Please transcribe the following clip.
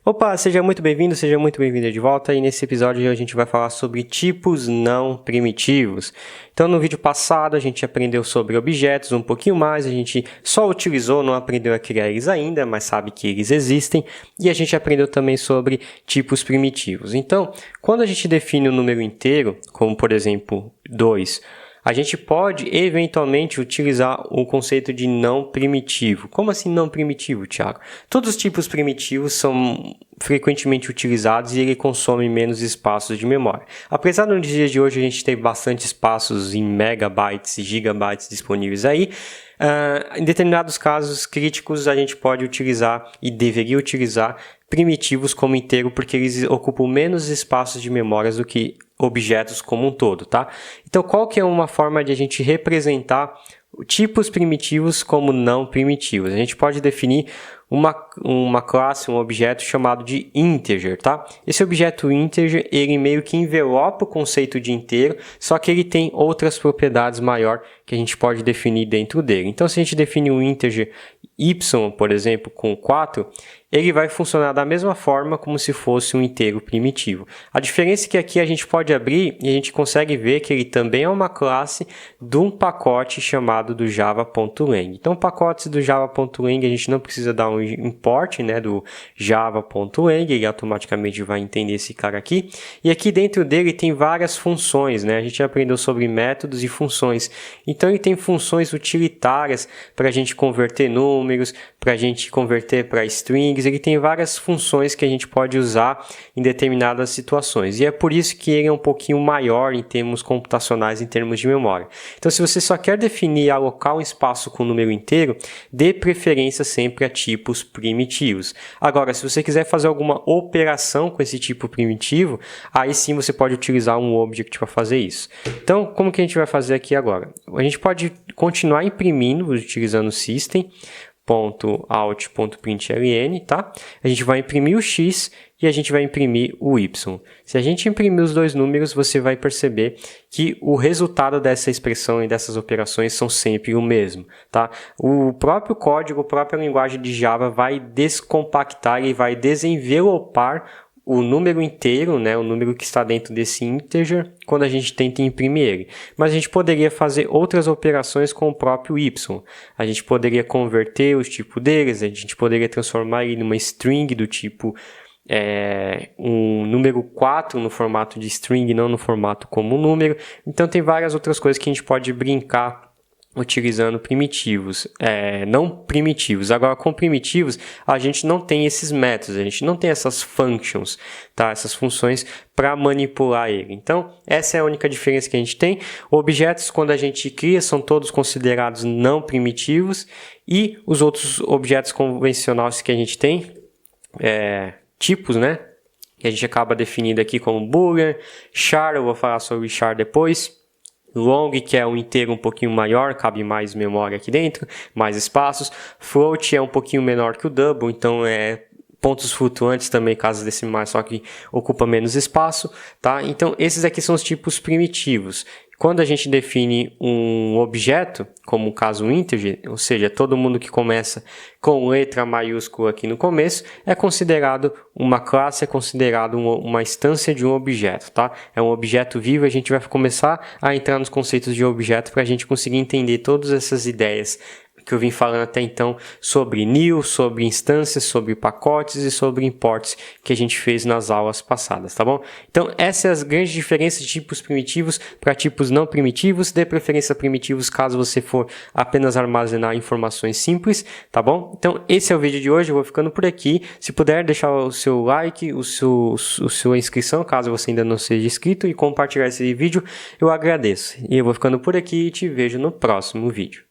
Opa, seja muito bem-vindo, seja muito bem-vinda de volta, e nesse episódio a gente vai falar sobre tipos não primitivos. Então no vídeo passado a gente aprendeu sobre objetos um pouquinho mais, a gente só utilizou, não aprendeu a criar eles ainda, mas sabe que eles existem, e a gente aprendeu também sobre tipos primitivos. Então, quando a gente define um número inteiro, como por exemplo 2, a gente pode eventualmente utilizar o conceito de não primitivo. Como assim não primitivo, Thiago? Todos os tipos primitivos são frequentemente utilizados e ele consome menos espaços de memória. Apesar no dia de hoje a gente ter bastante espaços em megabytes e gigabytes disponíveis aí, em determinados casos críticos a gente pode utilizar e deveria utilizar primitivos como inteiro porque eles ocupam menos espaços de memória do que objetos como um todo, tá? Então, qual que é uma forma de a gente representar tipos primitivos como não primitivos? A gente pode definir uma classe, um objeto chamado de integer, tá? Esse objeto integer, ele meio que envelopa o conceito de inteiro, só que ele tem outras propriedades maior que a gente pode definir dentro dele. Então, se a gente definir um integer y, por exemplo, com 4, ele vai funcionar da mesma forma como se fosse um inteiro primitivo. A diferença é que aqui a gente pode abrir e a gente consegue ver que ele também é uma classe de um pacote chamado do java.lang. Então, pacotes do java.lang a gente não precisa dar um import, né, do java.lang, ele automaticamente vai entender esse cara aqui. E aqui dentro dele tem várias funções, né? A gente aprendeu sobre métodos e funções. Então, ele tem funções utilitárias para a gente converter números, para a gente converter para strings. Ele tem várias funções que a gente pode usar em determinadas situações. E é por isso que ele é um pouquinho maior em termos computacionais, em termos de memória. Então, se você só quer definir e alocar um espaço com um número inteiro, dê preferência sempre a tipos primitivos. Agora, se você quiser fazer alguma operação com esse tipo primitivo, aí sim você pode utilizar um object para fazer isso. Então, como que a gente vai fazer aqui agora? A gente pode continuar imprimindo utilizando o system.out.println, tá? A gente vai imprimir o x e a gente vai imprimir o y. Se a gente imprimir os dois números, você vai perceber que o resultado dessa expressão e dessas operações são sempre o mesmo, tá? O próprio código, a própria linguagem de Java vai descompactar e vai desenvelopar o número inteiro, né, o número que está dentro desse integer, quando a gente tenta imprimir ele. Mas a gente poderia fazer outras operações com o próprio y. A gente poderia converter o tipo deles, a gente poderia transformar ele numa string do tipo um número 4 no formato de string, não no formato como número. Então tem várias outras coisas que a gente pode brincar utilizando primitivos, não primitivos. Agora, com primitivos, a gente não tem esses métodos, a gente não tem essas functions, tá? Essas funções para manipular ele. Então, essa é a única diferença que a gente tem. Objetos, quando a gente cria, são todos considerados não primitivos, e os outros objetos convencionais que a gente tem, tipos, né? Que a gente acaba definindo aqui como boolean, char, eu vou falar sobre char depois. Long, que é um inteiro um pouquinho maior, cabe mais memória aqui dentro, mais espaços. Float é um pouquinho menor que o double, então pontos flutuantes também, casas decimais, só que ocupa menos espaço, tá? Então, esses aqui são os tipos primitivos. Quando a gente define um objeto, como o caso um integer, ou seja, todo mundo que começa com letra maiúscula aqui no começo, é considerado uma classe, é considerado uma instância de um objeto, tá? É um objeto vivo, a gente vai começar a entrar nos conceitos de objeto para a gente conseguir entender todas essas ideias que eu vim falando até então sobre new, sobre instâncias, sobre pacotes e sobre imports que a gente fez nas aulas passadas, tá bom? Então, essas são as grandes diferenças de tipos primitivos para tipos não primitivos. Dê preferência a primitivos caso você for apenas armazenar informações simples, tá bom? Então, esse é o vídeo de hoje, eu vou ficando por aqui. Se puder, deixar o seu like, sua inscrição, caso você ainda não seja inscrito, e compartilhar esse vídeo, eu agradeço. E eu vou ficando por aqui e te vejo no próximo vídeo.